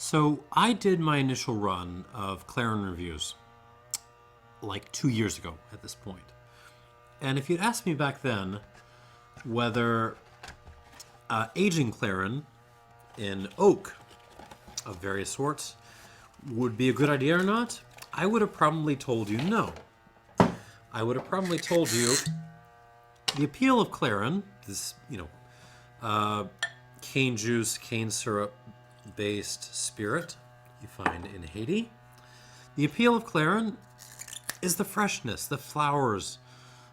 So I did my initial run of Clairin reviews like 2 years ago at this point. And if you'd asked me back then whether aging Clairin in oak of various sorts would be a good idea or not, I would have probably told you no. I would have probably told you the appeal of Clairin, this, cane juice, cane syrup based spirit you find in Haiti. The appeal of Clairin is the freshness, the flowers,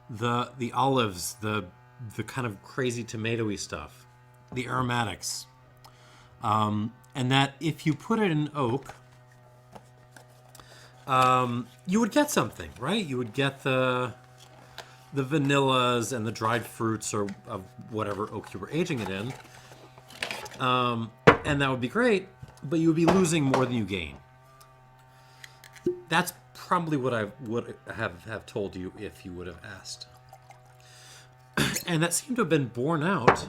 the olives, the kind of crazy tomatoey stuff, the aromatics. And that if you put it in oak, you would get something, right? You would get the vanillas and the dried fruits or of whatever oak you were aging it in. And that would be great, but you would be losing more than you gain. That's probably what I would have told you if you would have asked. And that seemed to have been borne out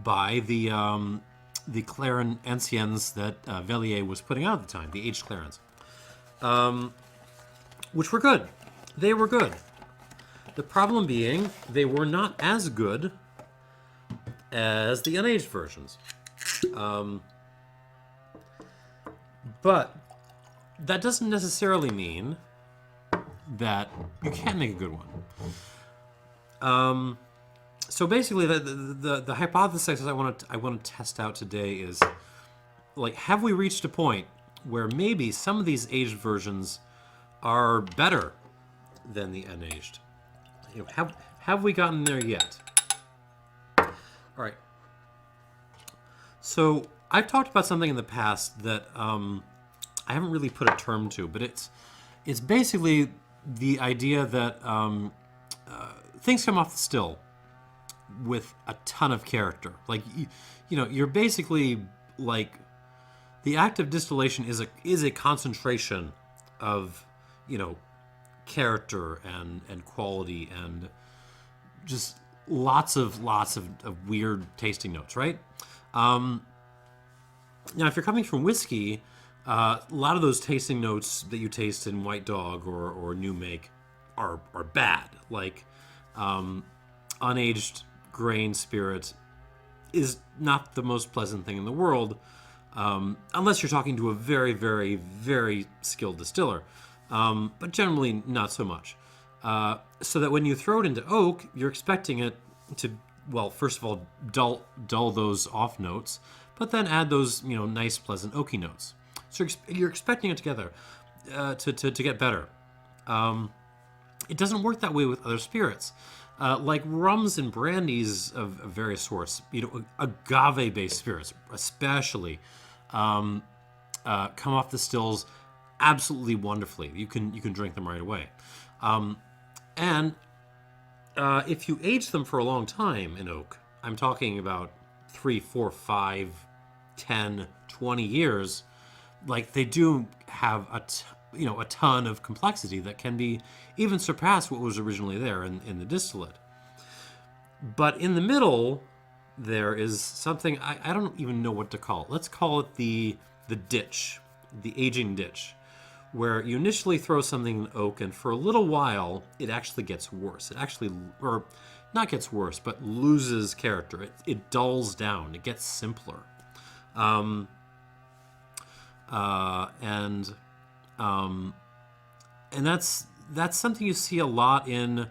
by the Clairin Ansyens that Velier was putting out at the time, the aged Clairins, which were good. They were good. The problem being they were not as good as the unaged versions. But that doesn't necessarily mean that you can't make a good one. So basically, the hypothesis I want to test out today is, like, have we reached a point where maybe some of these aged versions are better than the unaged? Have we gotten there yet? All right. So I've talked about something in the past that I haven't really put a term to, but it's basically the idea that things come off the still with a ton of character. Like you're basically like the act of distillation is a concentration of character and quality and just lots of weird tasting notes, right? Now, if you're coming from whiskey, a lot of those tasting notes that you taste in White Dog or New Make are bad. Like unaged grain spirit is not the most pleasant thing in the world, unless you're talking to a very, very, very skilled distiller. But generally not so much. So that when you throw it into oak, you're expecting it to, well, first of all, dull those off notes, but then add those, nice, pleasant oaky notes. So you're expecting it together to get better. It doesn't work that way with other spirits. Like rums and brandies of various sorts, agave-based spirits especially, come off the stills absolutely wonderfully. You can drink them right away. And if you age them for a long time in oak, I'm talking about 3, 4, 5, 10, 20 years, like they do have a ton of complexity that can be even surpass what was originally there in the distillate. But in the middle, there is something I don't even know what to call it. Let's call it the ditch, the aging ditch, where you initially throw something in oak, and for a little while, it actually gets worse. Or not gets worse, but loses character. It dulls down. It gets simpler. And that's something you see a lot in,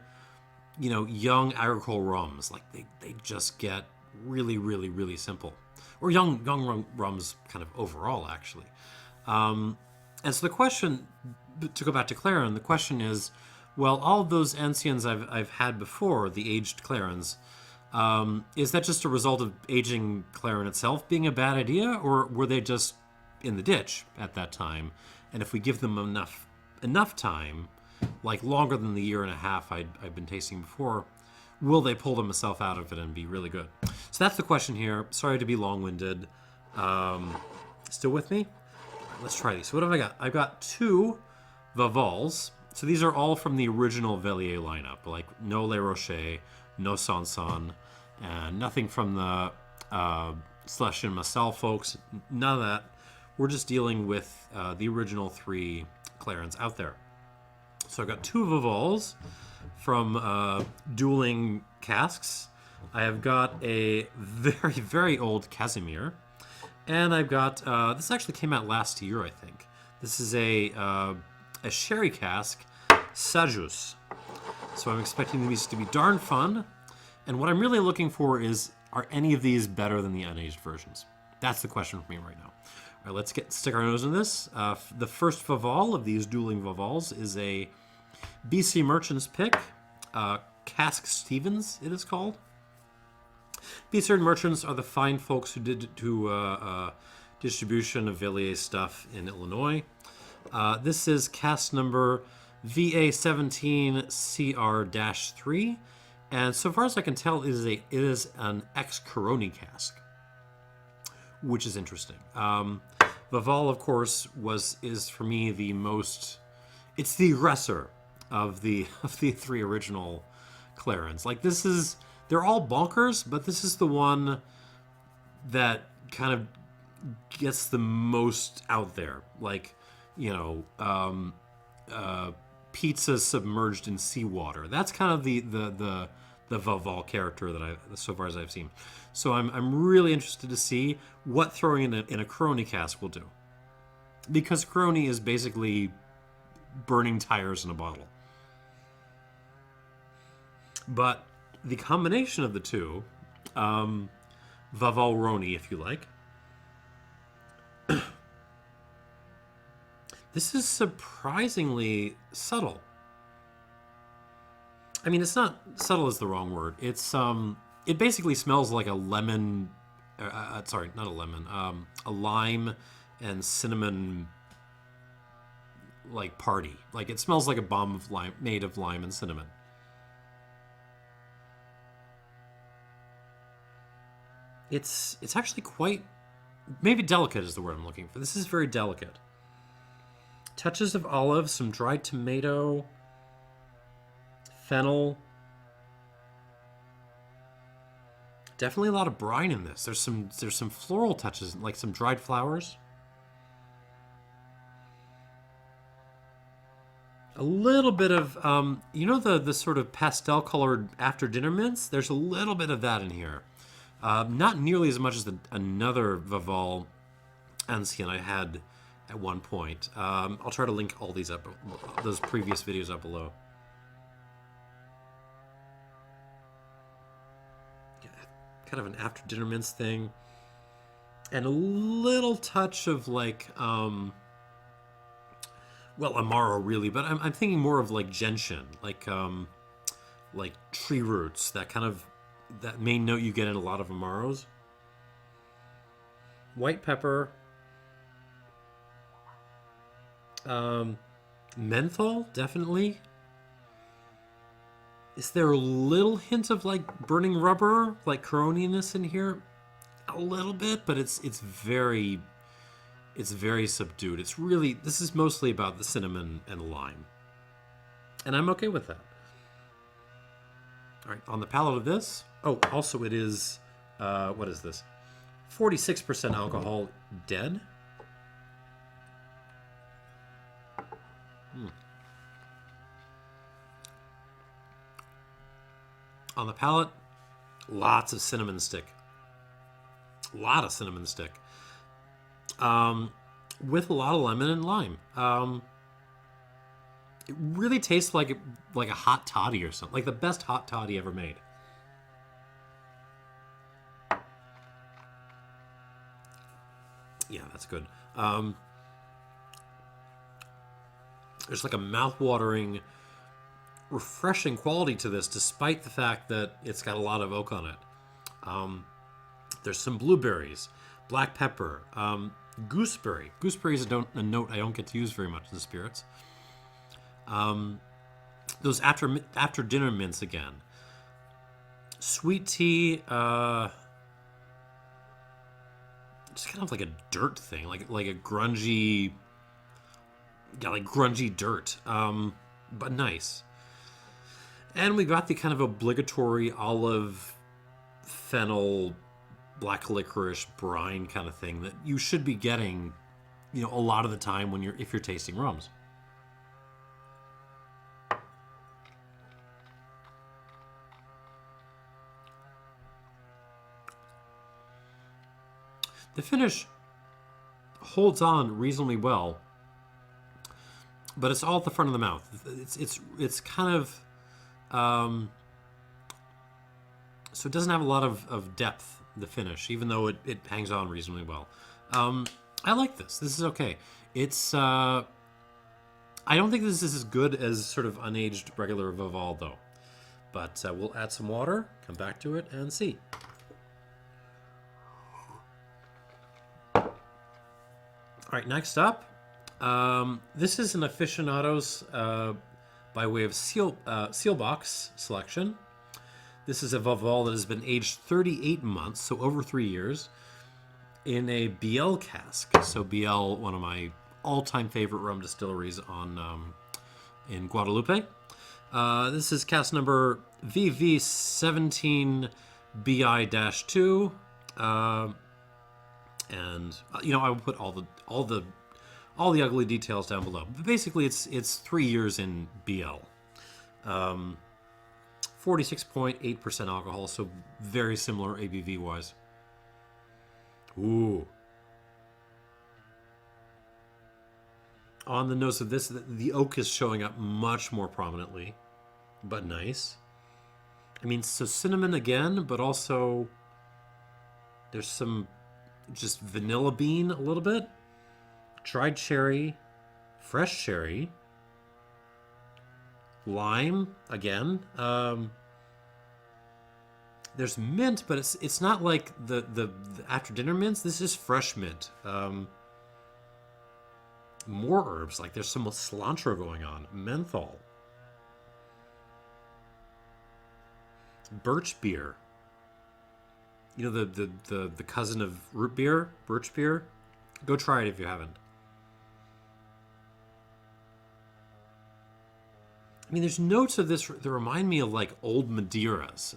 young agricole rums. Like they just get really, really, really simple, or young rums kind of overall actually. And so the question, to go back to Clairin, the question is, well, all of those Ansyens I've had before, the aged Clairins, is that just a result of aging Clairin itself being a bad idea, or were they just in the ditch at that time? And if we give them enough time, like longer than the year and a half I've been tasting before, will they pull themselves out of it and be really good? So that's the question here. Sorry to be long-winded. Still with me? Let's try these. So what have I got? I've got 2 Vavals. So these are all from the original Velier lineup, like no Le Rocher, no Sanson, and nothing from the Slush and Massal folks. None of that. We're just dealing with the original 3 clairins out there. So I've got 2 Vavals from dueling casks. I have got a very, very old Casimir. And I've got, this actually came out last year, I think. This is a sherry cask, Sajous. So I'm expecting these to be darn fun. And what I'm really looking for is, are any of these better than the unaged versions? That's the question for me right now. All right, let's stick our nose in this. The first Vaval of these dueling Vavals is a BC Merchant's pick, Cask Stevens, it is called. BC Merchants are the fine folks who did distribution of Velier stuff in Illinois. This is cask number VA17CR-3, and so far as I can tell, it is an ex-Caroni cask, which is interesting. Vaval, of course, is for me the most. It's the aggressor of the 3 original clairins. Like, this is, they're all bonkers, but this is the one that kind of gets the most out there. Like, you know, pizza submerged in seawater. That's kind of the Vaval character that so far as I've seen. So I'm really interested to see what throwing in a Caroni cask will do, because Caroni is basically burning tires in a bottle. But the combination of the two, Vaval-Roni, if you like, this is surprisingly subtle. I mean, it's not subtle is the wrong word. It's it basically smells like a lemon. Sorry, not a lemon. A lime and cinnamon like party. Like, it smells like a bomb of lime made of lime and cinnamon. It's actually quite, maybe delicate is the word I'm looking for. This is very delicate. Touches of olive, some dried tomato, fennel. Definitely a lot of brine in this. There's some floral touches, like some dried flowers. A little bit of, you know, the sort of pastel colored after dinner mints? There's a little bit of that in here. Not nearly as much as another Vaval Ansyen I had at one point. I'll try to link all these up, those previous videos up below. Yeah, kind of an after dinner mints thing. And a little touch of like, well, Amaro really, but I'm thinking more of like gentian, like tree roots, that kind of, that main note you get in a lot of Amaros. White pepper. Menthol, definitely. Is there a little hint of like burning rubber, like Caroni-ness in here? A little bit, but it's very subdued. It's really, this is mostly about the cinnamon and lime. And I'm okay with that. All right, on the palate of this, oh, also it is, what is this? 46% alcohol, dead. On the palate, lots of cinnamon stick. A lot of cinnamon stick. With a lot of lemon and lime. It really tastes like a hot toddy or something. Like the best hot toddy ever made. Yeah, that's good. There's like a mouth-watering, refreshing quality to this, despite the fact that it's got a lot of oak on it. There's some blueberries, black pepper, gooseberry. Gooseberry is a note I don't get to use very much in the spirits. Those after dinner mints again. Sweet tea, just kind of like a dirt thing, like a grungy, yeah, like grungy dirt, but nice. And we got the kind of obligatory olive, fennel, black licorice brine kind of thing that you should be getting a lot of the time if you're tasting rums. The finish holds on reasonably well, but it's all at the front of the mouth. It's kind of so it doesn't have a lot of depth, the finish, even though it hangs on reasonably well. I like this. This is okay. It's I don't think this is as good as sort of unaged regular Vaval though, but we'll add some water, come back to it, and see. All right, next up, this is an Aficionados by way of Seelbachs selection. This is a Vaval that has been aged 38 months, so over 3 years, in a Bielle cask. So Bielle, one of my all-time favorite rum distilleries in Guadeloupe. This is cask number VV17BI-2. And I will put all the ugly details down below. But basically, it's 3 years in Bielle, 46.8% alcohol, so very similar ABV wise. Ooh. On the nose of this, the oak is showing up much more prominently, but nice. I mean, so cinnamon again, but also there's some just vanilla bean a little bit, dried cherry, fresh cherry, lime again. There's mint, but it's not like the after dinner mints. This is fresh mint. More herbs, like there's some cilantro going on, menthol, birch beer. The cousin of root beer, birch beer. Go try it if you haven't. I mean, there's notes of this that remind me of like old Madeiras,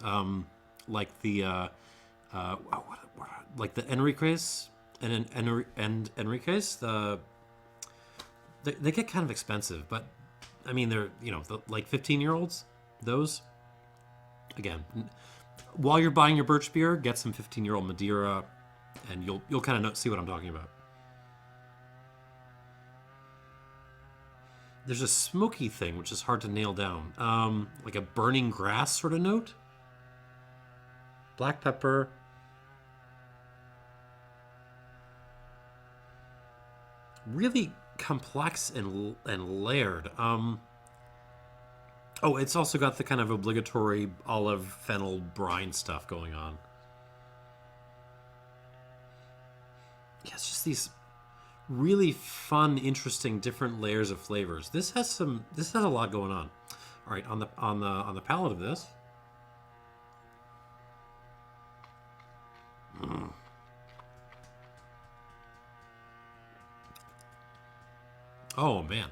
like the like the Enriquez and Enriquez. They get kind of expensive, but I mean they're like 15-year-olds. Those again. While you're buying your birch beer, get some 15-year-old Madeira, and you'll kind of see what I'm talking about. There's a smoky thing which is hard to nail down, like a burning grass sort of note. Black pepper. Really complex and layered. Oh, it's also got the kind of obligatory olive fennel brine stuff going on. Yeah, it's just these really fun, interesting, different layers of flavors. This has a lot going on. All right, on the palate of this. Oh man.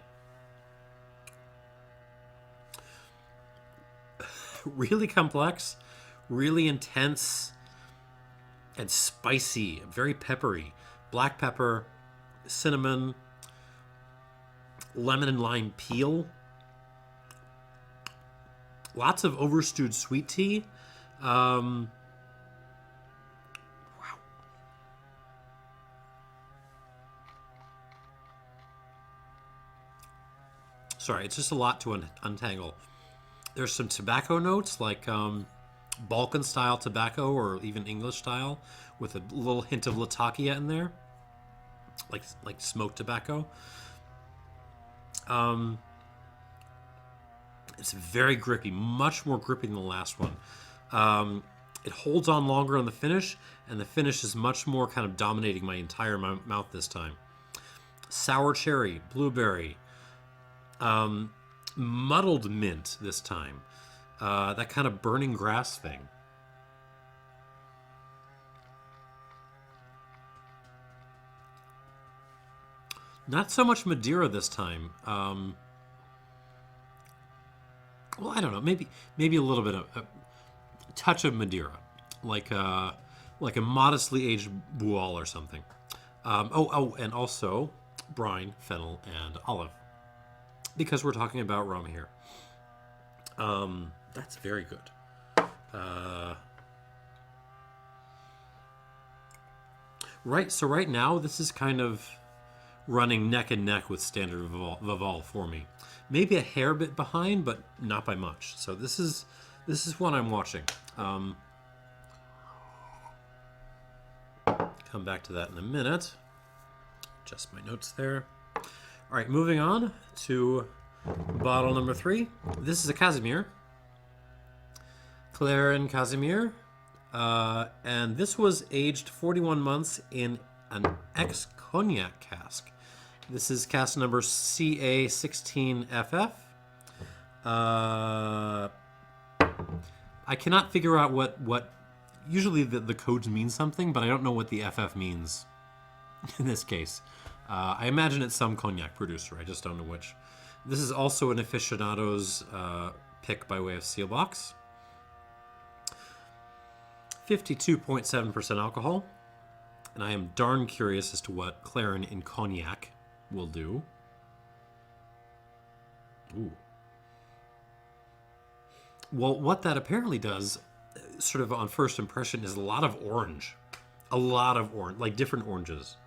Really complex, really intense and spicy, very peppery. Black pepper, cinnamon, lemon and lime peel. Lots of overstewed sweet tea. Wow. Sorry, it's just a lot to untangle. There's some tobacco notes, like Balkan-style tobacco or even English-style, with a little hint of Latakia in there, like smoked tobacco. It's very grippy, much more grippy than the last one. It holds on longer on the finish, and the finish is much more kind of dominating my entire mouth this time. Sour cherry, blueberry, muddled mint this time. That kind of burning grass thing. Not so much Madeira this time. Well, I don't know. Maybe a little bit of a touch of Madeira, like a modestly aged Bual or something. And also brine, fennel, and olive. Because we're talking about rum here. That's very good. So right now, this is kind of running neck and neck with standard Vaval for me. Maybe a hair bit behind, but not by much. So this is one I'm watching. Come back to that in a minute. Just my notes there. All right, moving on to bottle number 3. This is a Casimir. Clairin Casimir. And this was aged 41 months in an ex-Cognac cask. This is cask number CA16FF. I cannot figure out what usually the codes mean something, but I don't know what the FF means in this case. I imagine it's some cognac producer. I just don't know which. This is also an Aficionados pick by way of Seelbachs. 52.7% alcohol. And I am darn curious as to what Clairin in Cognac will do. Ooh. Well, what that apparently does, sort of on first impression, is a lot of orange. A lot of orange, like different oranges.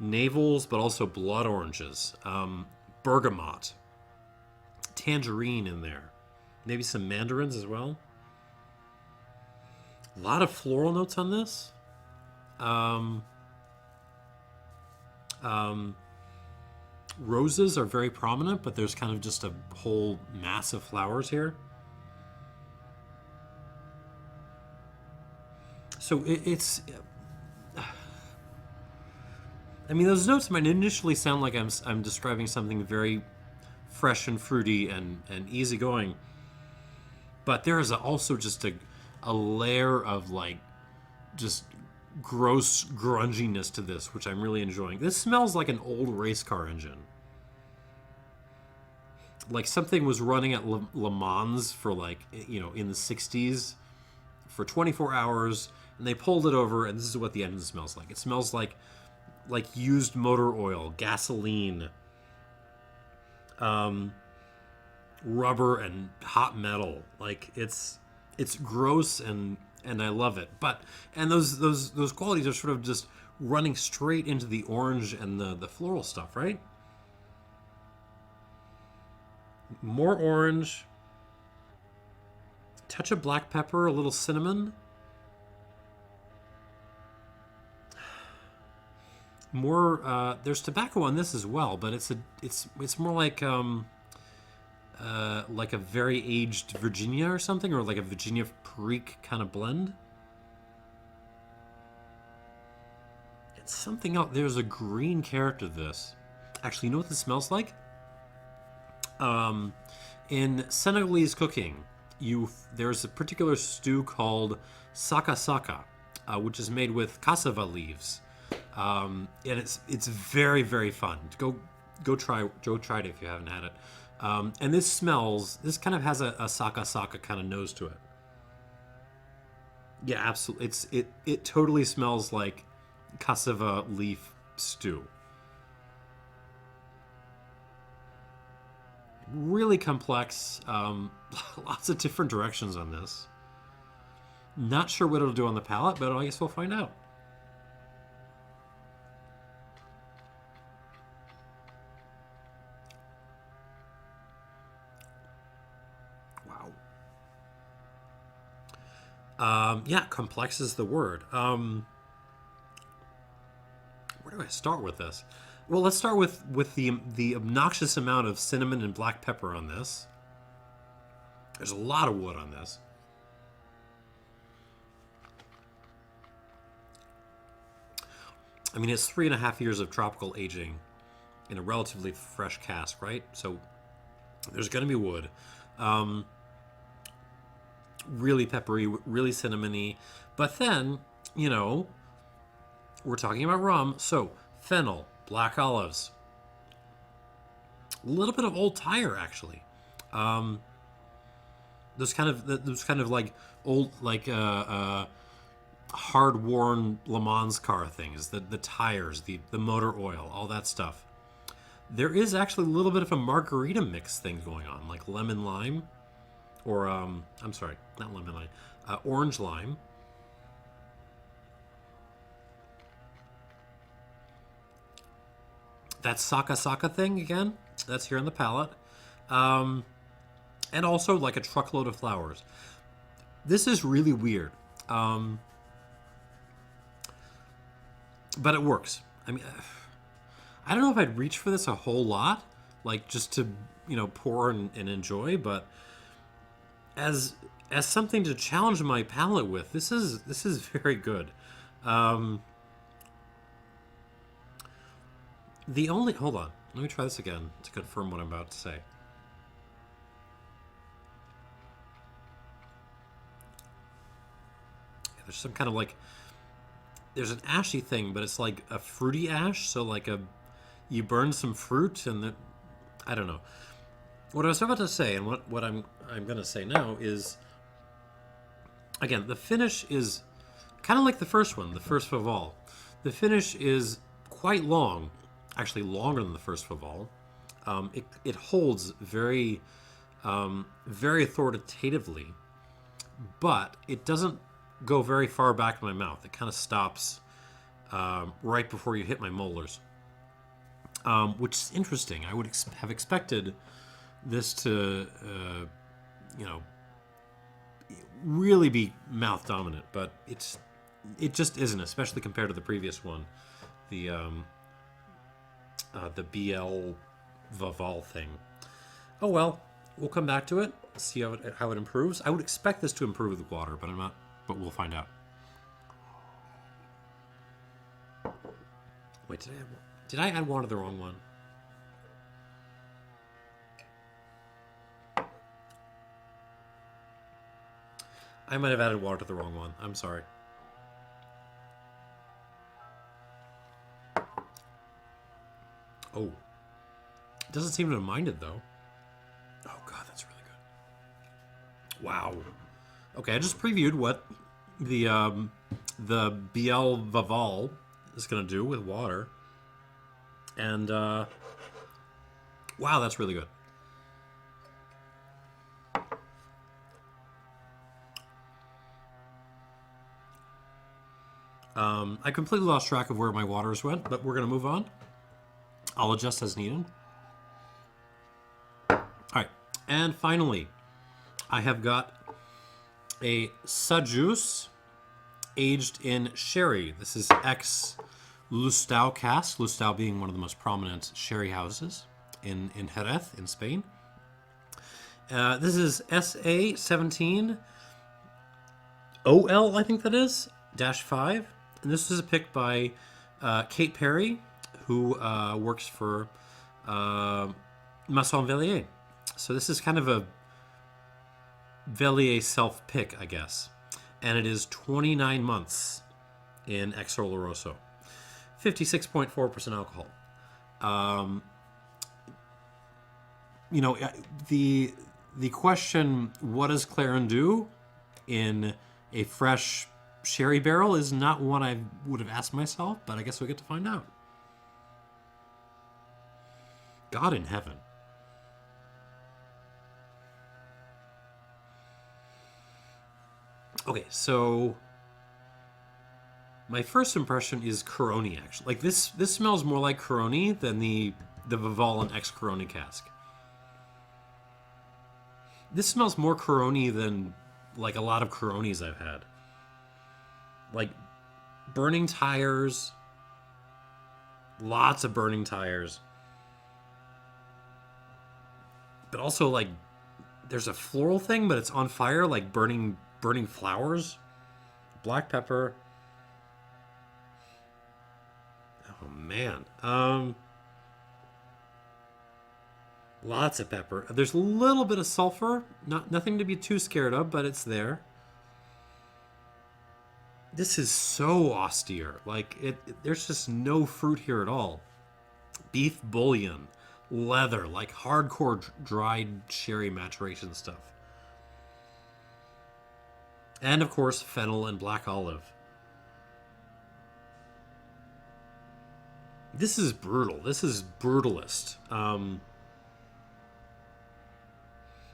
Navels, but also blood oranges. Bergamot. Tangerine in there. Maybe some mandarins as well. A lot of floral notes on this. Roses are very prominent, but there's kind of just a whole mass of flowers here. So it's... I mean, those notes might initially sound like I'm describing something very fresh and fruity and easygoing, but there is also just a layer of like just gross grunginess to this, which I'm really enjoying. This smells like an old race car engine. Like something was running at Le Mans for like, in the 60s for 24 hours, and they pulled it over, and this is what the engine smells like. It smells like used motor oil, gasoline, rubber, and hot metal. Like it's gross and I love it. And those qualities are sort of just running straight into the orange and the floral stuff, right? More orange, touch of black pepper, a little cinnamon. More there's tobacco on this as well, but it's more like a very aged Virginia or something, or like a Virginia Perique kind of blend. It's something else. There's a green character to this. Actually, you know what this smells like? In Senegalese cooking, there's a particular stew called saka saka, which is made with cassava leaves. And it's very, very fun. Go try it if you haven't had it. And this kind of has a saka saka kind of nose to it. Yeah, absolutely. It totally smells like cassava leaf stew. Really complex. Lots of different directions on this. Not sure what it'll do on the palate, but I guess we'll find out. Yeah, complex is the word. Where do I start with this? Well, let's start with the obnoxious amount of cinnamon and black pepper on this. There's a lot of wood on this. I mean, it's 3.5 years of tropical aging in a relatively fresh cask, right? So there's going to be wood. Really peppery, really cinnamony. But then, we're talking about rum. So fennel, black olives, a little bit of old tire, actually. Those kind of like old, like hard-worn Le Mans car things, the tires, the motor oil, all that stuff. There is actually a little bit of a margarita mix thing going on, like lemon lime, or I'm sorry, not lemon lime, orange lime. That saka saka thing again, that's here on the palate. And also like a truckload of flowers. This is really weird. But it works. I mean, I don't know if I'd reach for this a whole lot, like just to, pour and enjoy, but as something to challenge my palate with, this is very good. Hold on, let me try this again to confirm what I'm about to say. There's some kind of like, there's an ashy thing, but it's like a fruity ash. So like you burn some fruit and I don't know. What I was about to say and what I'm going to say now is, again, the finish is kind of like the first one, the first Vaval. The finish is quite long, actually longer than the first Vaval. It holds very, very authoritatively, but it doesn't go very far back in my mouth. It kind of stops right before you hit my molars, which is interesting. I would have expected this to, really be mouth dominant, but it just isn't, especially compared to the previous one, the BL Vaval thing. Oh well, we'll come back to it, see how it improves. I would expect this to improve with water, but I'm not. But we'll find out. Wait, did I add water to the wrong one? I might have added water to the wrong one. I'm sorry. Oh. It doesn't seem to have minded, though. Oh, God, that's really good. Wow. Okay, I just previewed what the BL Vaval is going to do with water. And, wow, that's really good. I completely lost track of where my waters went, but we're going to move on. I'll adjust as needed. All right, and finally, I have got a Sajous aged in sherry. This is ex-Lustau cask, Lustau being one of the most prominent sherry houses in Jerez, in Spain. This is SA17 OL, I think that is, -5. And this is a pick by Kate Perry, who works for Masson Velier. So this is kind of a Velier self-pick, I guess. And it is 29 months in ex-Oloroso. 56.4% alcohol. The question, what does Clairin do in a fresh sherry barrel, is not one I would have asked myself, but I guess we'll get to find out. God in heaven. Okay, so my first impression is Caroni, actually. Like this smells more like Caroni than the Vaval and ex-Caroni cask. This smells more Caroni than like a lot of Caronis I've had. Like burning tires, lots of burning tires. But also like there's a floral thing, but it's on fire, like burning flowers. Black pepper. Oh man. Lots of pepper. There's a little bit of sulfur. Nothing to be too scared of, but it's there. This is so austere. Like there's just no fruit here at all. Beef bouillon, leather, like hardcore dried sherry maturation stuff. And of course, fennel and black olive. This is brutal. This is brutalist. And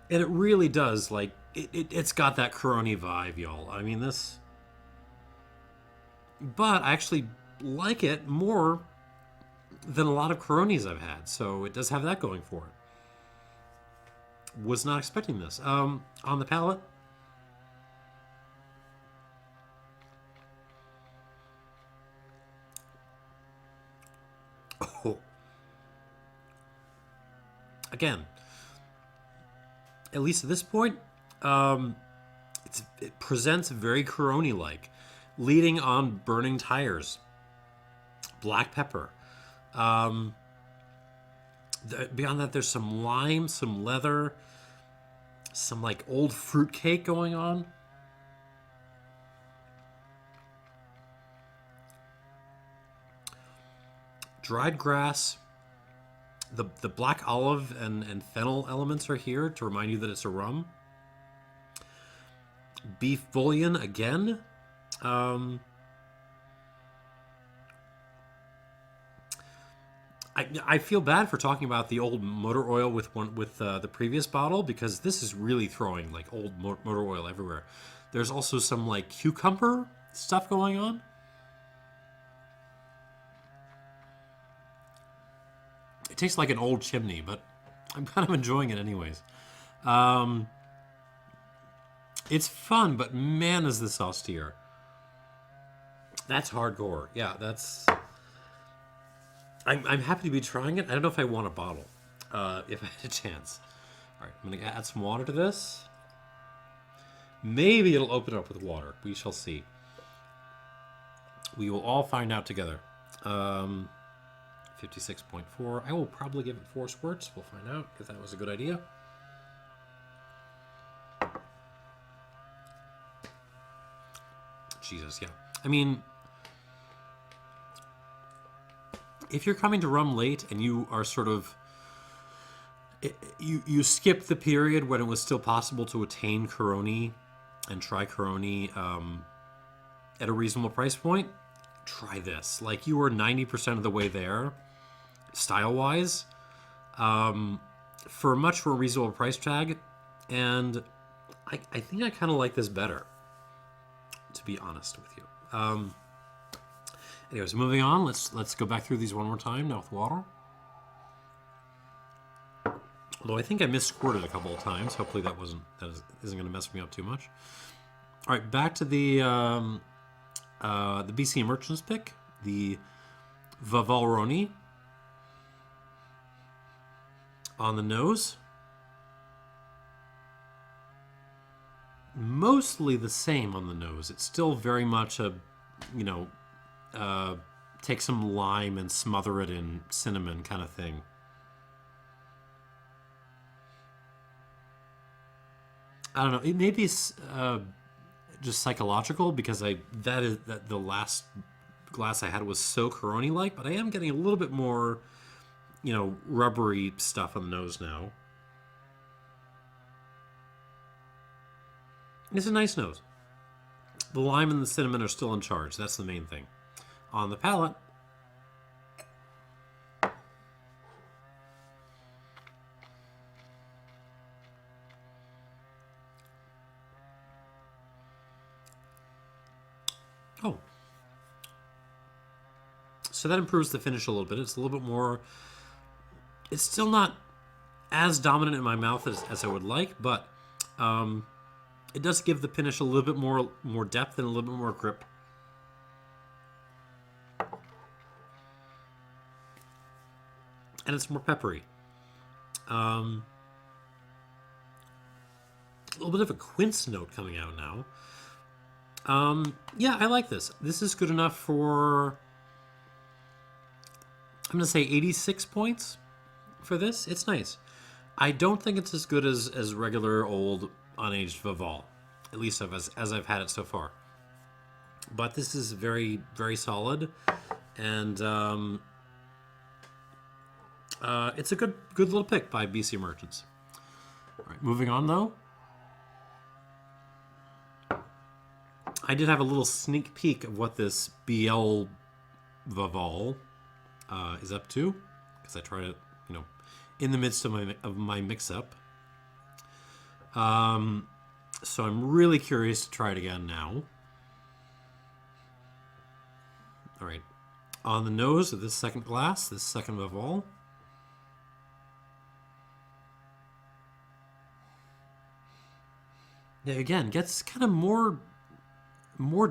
it really does, like, it's got that Caroni vibe, y'all. I mean, this... But I actually like it more than a lot of Caronis I've had, so it does have that going for it. Was not expecting this. On the palate... Oh. Again, at least at this point, it presents very Caroni-like, leading on burning tires, black pepper. Beyond that, there's some lime, some leather, some like old fruit cake going on. Dried grass. The black olive and fennel elements are here to remind you that it's a rum. Beef bouillon again. I feel bad for talking about the old motor oil with the previous bottle, because this is really throwing like old motor oil everywhere. There's also some like cucumber stuff going on. It tastes like an old chimney, but I'm kind of enjoying it anyways. It's fun, but man, is this austere. That's hardcore. Yeah, that's... I'm happy to be trying it. I don't know if I want a bottle, if I had a chance. All right, I'm going to add some water to this. Maybe it'll open up with water. We shall see. We will all find out together. 56.4. I will probably give it 4 squirts. We'll find out if that was a good idea. Jesus, yeah. I mean, if you're coming to rum late and you are sort of... You skip the period when it was still possible to attain Caroni and try Caroni at a reasonable price point, try this. Like, you are 90% of the way there, style-wise, for a much more reasonable price tag, and I think I kind of like this better, to be honest with you. Anyways, moving on. Let's go back through these one more time now with water. Although I think I missquirted a couple of times. Hopefully that isn't going to mess me up too much. All right, back to the BC Merchants pick, the Vaval on the nose. Mostly the same on the nose. It's still very much a, take some lime and smother it in cinnamon kind of thing. I don't know. It may be just psychological, because the last glass I had was so Caroni-like, but I am getting a little bit more, rubbery stuff on the nose now. It's a nice nose. The lime and the cinnamon are still in charge. That's the main thing. On the palate, oh. So that improves the finish a little bit. It's a little bit more... It's still not as dominant in my mouth as I would like, but it does give the finish a little bit more depth and a little bit more grip. And it's more peppery. A little bit of a quince note coming out now. Yeah, I like this. This is good enough for... I'm going to say 86 points for this. It's nice. I don't think it's as good as regular old unaged Vaval, at least as I've had it so far. But this is very, very solid, and it's a good little pick by BC Merchants. All right, moving on though. I did have a little sneak peek of what this Bielle Vaval is up to, because I try to, in the midst of my mix-up. So I'm really curious to try it again now. All right. On the nose of this second glass, this second Vaval. Yeah, again, gets kind of more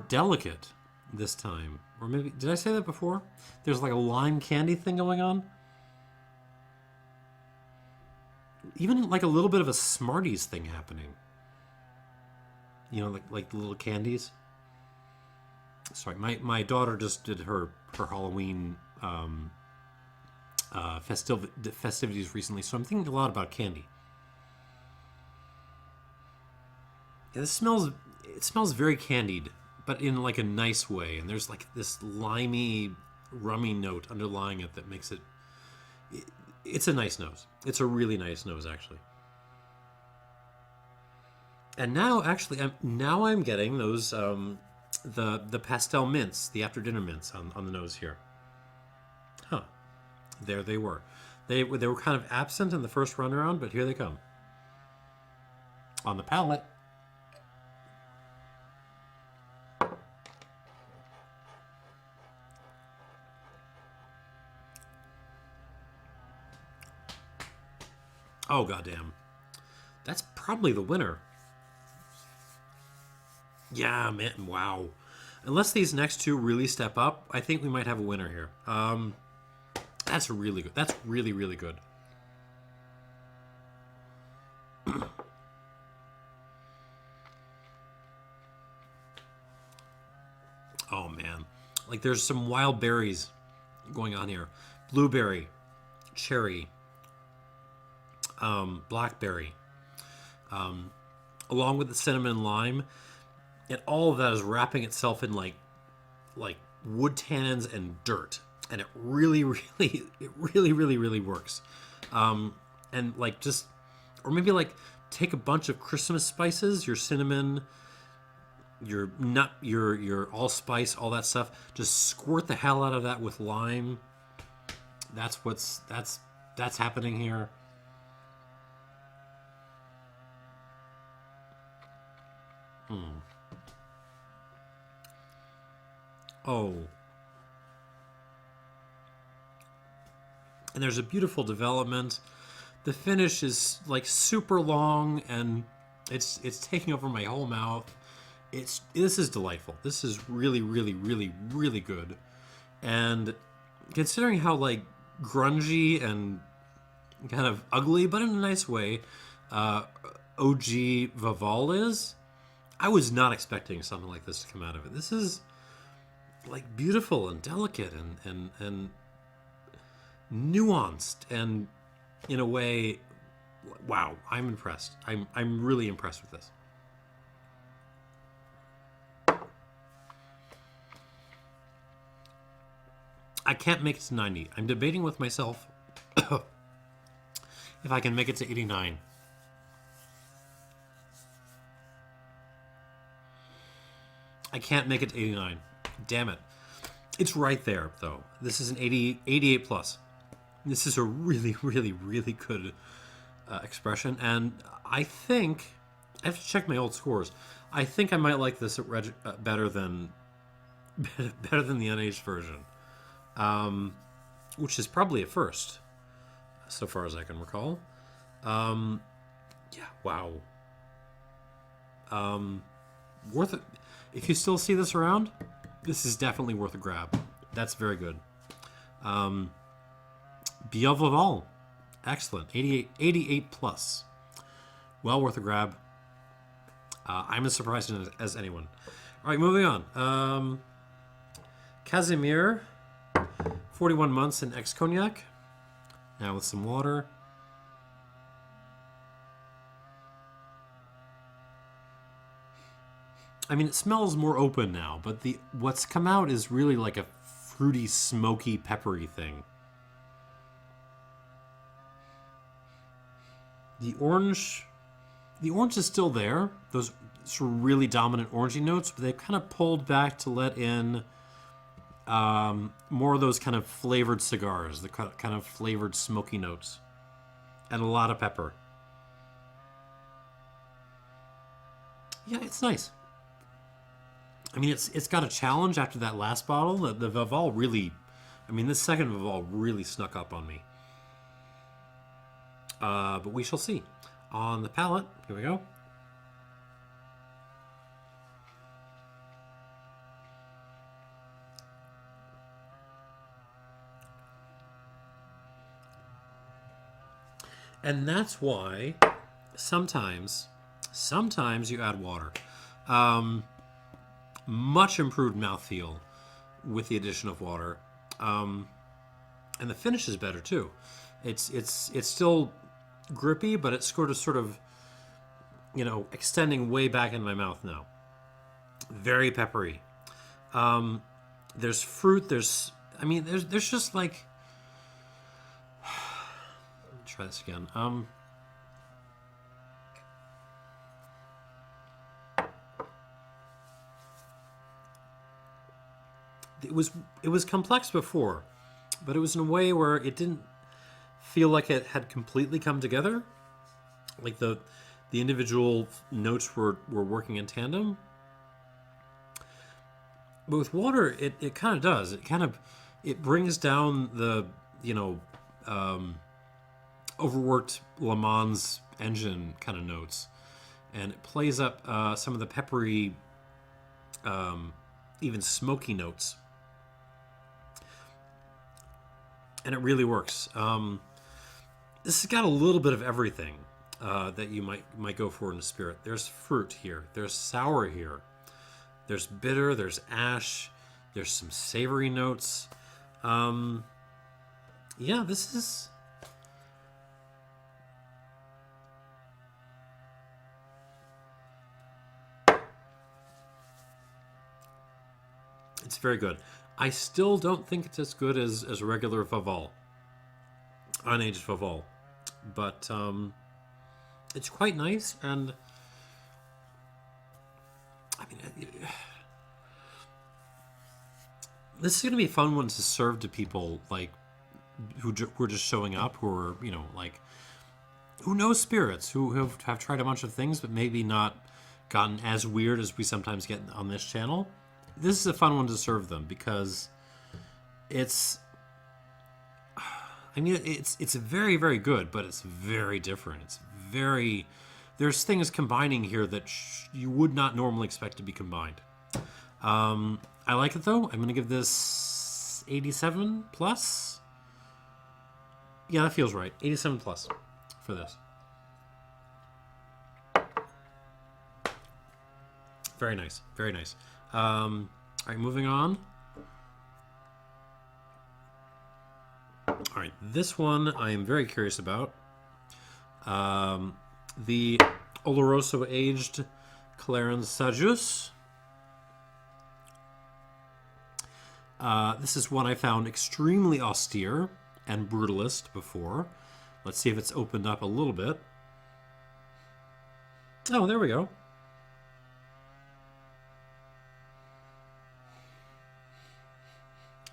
delicate this time. Or maybe, did I say that before? There's like a lime candy thing going on. Even like a little bit of a Smarties thing happening. Like the little candies. Sorry, my daughter just did her Halloween festivities recently, so I'm thinking a lot about candy. Yeah, it smells very candied, but in like a nice way, and there's like this limey, rummy note underlying it that makes it's a nice nose. It's a really nice nose, actually. And now, actually, I'm getting those the pastel mints, the after dinner mints on the nose here. Huh. There they were. They were kind of absent in the first run around, but here they come. On the palate. Oh, goddamn. That's probably the winner. Yeah, man, wow. Unless these next two really step up, I think we might have a winner here. That's really good. That's really, really good. Oh, man. Like, there's some wild berries going on here. Blueberry, cherry, blackberry, along with the cinnamon and lime, and all of that is wrapping itself in like wood tannins and dirt, and it really works. And like just, or maybe like take a bunch of Christmas spices, your cinnamon, your nut, your allspice, all that stuff. Just squirt the hell out of that with lime. That's happening here. Oh. And there's a beautiful development. The finish is like super long, and it's taking over my whole mouth. This is delightful. This is really good. And considering how like grungy and kind of ugly, but in a nice way, OG Vaval is, I was not expecting something like this to come out of it. This is like beautiful and delicate and nuanced, and in a way, wow, I'm impressed. I'm really impressed with this. I can't make it to 90. I'm debating with myself if I can make it to 89. I can't make it to 89. Damn it. It's right there, though. This is an 88 plus. This is a really good expression, and I think, I have to check my old scores. I think I might like this better than the unaged version, which is probably a first, so far as I can recall. Yeah, wow. Worth it. If you still see this around, this is definitely worth a grab. That's very good. Bielle Vaval, excellent. 88 plus. Well worth a grab. I'm as surprised as anyone. All right, moving on. Casimir, 41 months in ex-Cognac. Now with some water. I mean, it smells more open now, but what's come out is really like a fruity, smoky, peppery thing. The orange is still there. Those sort of really dominant orangey notes, but they've kind of pulled back to let in More of those kind of flavored cigars, the kind of flavored smoky notes, and a lot of pepper. Yeah, it's nice. I mean, it's got a challenge after that last bottle. The Vaval really, I mean, this second Vaval really snuck up on me. But we shall see. On the palate, here we go. And that's why sometimes you add water. Much improved mouthfeel with the addition of water. And the finish is better too. It's still grippy, but it's sort of, extending way back in my mouth now. Very peppery. There's fruit. There's just like. Try this again. It was complex before, but it was in a way where it didn't feel like it had completely come together. Like the individual notes were working in tandem. But with water, it kind of does. It brings down the overworked Le Mans engine kind of notes, and it plays up some of the peppery, even smoky notes, and it really works. This has got a little bit of everything that you might go for in a spirit. There's fruit here, there's sour here, there's bitter, there's ash, there's some savory notes. Yeah, this is. It's very good. I still don't think it's as good as regular Vaval, unaged Vaval, but it's quite nice. And I mean, this is going to be a fun one to serve to people like who are just showing up, who are who know spirits, who have tried a bunch of things, but maybe not gotten as weird as we sometimes get on this channel. This is a fun one to serve them because it's very, very good, but it's very different. There's things combining here that you would not normally expect to be combined. I like it though. I'm going to give this 87 plus. Yeah, that feels right. 87 plus for this. Very nice. Very nice. All right, moving on. All right, this one I am very curious about. The Oloroso aged Clairin Sajous. This is one I found extremely austere and brutalist before. Let's see if it's opened up a little bit. Oh, there we go.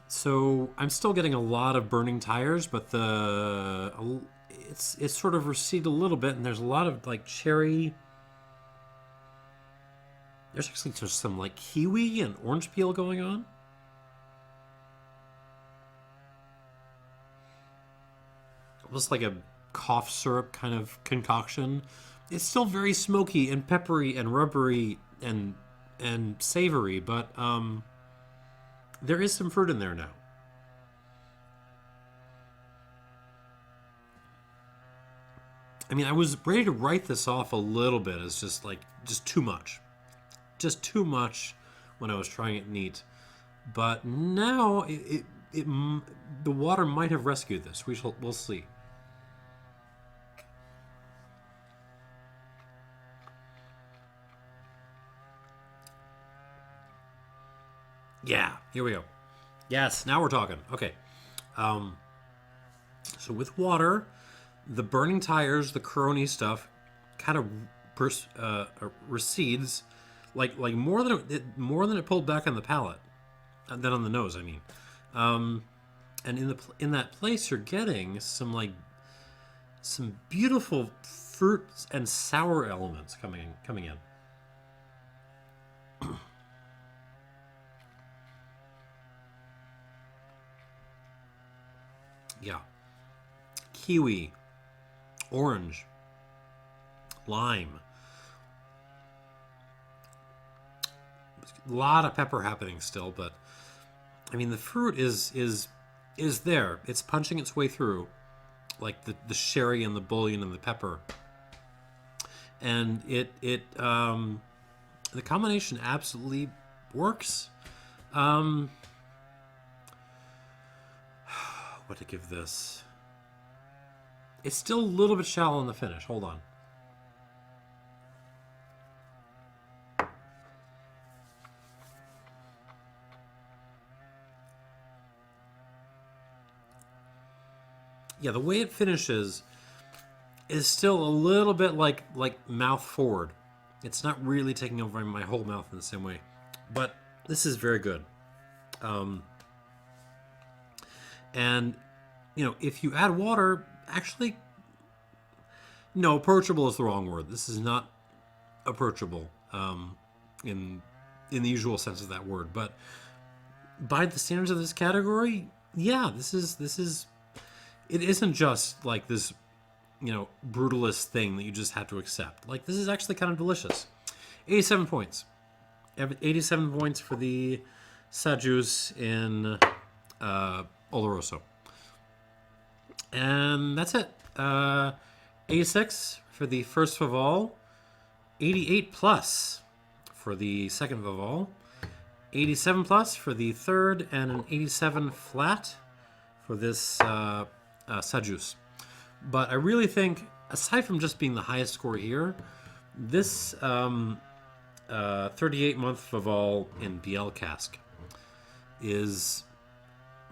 So I'm still getting a lot of burning tires, but it's sort of receded a little bit, and there's a lot of like cherry. There's actually just some like kiwi and orange peel going on. Almost like a cough syrup kind of concoction. It's still very smoky and peppery and rubbery and savory, but there is some fruit in there now. I mean, I was ready to write this off a little bit as just too much. Just too much when I was trying it neat. But now the water might have rescued this. We'll see. Yeah, here we go. Yes, now we're talking. Okay. So with water, the burning tires, the Caroni stuff, kind of recedes, like more than it pulled back on the palate. than on the nose, I mean. And in that place, you're getting some beautiful fruits and sour elements coming in. Yeah. Kiwi, orange, lime. A lot of pepper happening still, but I mean the fruit is there. It's punching its way through, like the sherry and the bouillon and the pepper. And the combination absolutely works. What to give this? It's still a little bit shallow in the finish. Hold on. Yeah, the way it finishes is still a little bit like mouth forward. It's not really taking over my whole mouth in the same way, but this is very good. And if you add water, actually, no, approachable is the wrong word. This is not approachable in the usual sense of that word, but by the standards of this category, yeah, this is. It isn't just like this, brutalist thing that you just have to accept. Like, this is actually kind of delicious. 87 points. 87 points for the Sajous in Oloroso. And that's it. 86 for the first Vaval. 88 plus for the second Vaval. 87 plus for the third, and an 87 flat for this Sajous. But I really think, aside from just being the highest score here, this 38-month Vaval in Bielle cask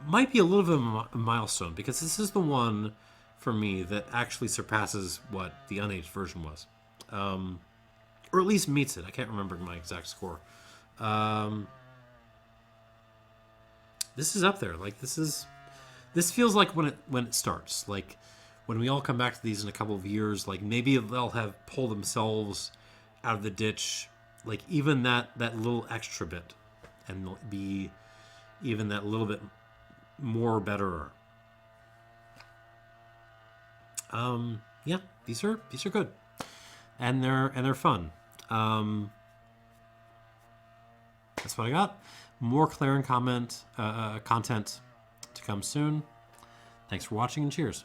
might be a little bit of a milestone, because this is the one for me that actually surpasses what the unaged version was, or at least meets it. I can't remember my exact score. This is up there. Like, this feels like when it starts, like when we all come back to these in a couple of years, like maybe they'll have pulled themselves out of the ditch, like even that little extra bit, and be even that little bit more betterer. Yeah, these are good, and they're fun. That's what I got. More Clairin content to come soon. Thanks for watching, and cheers.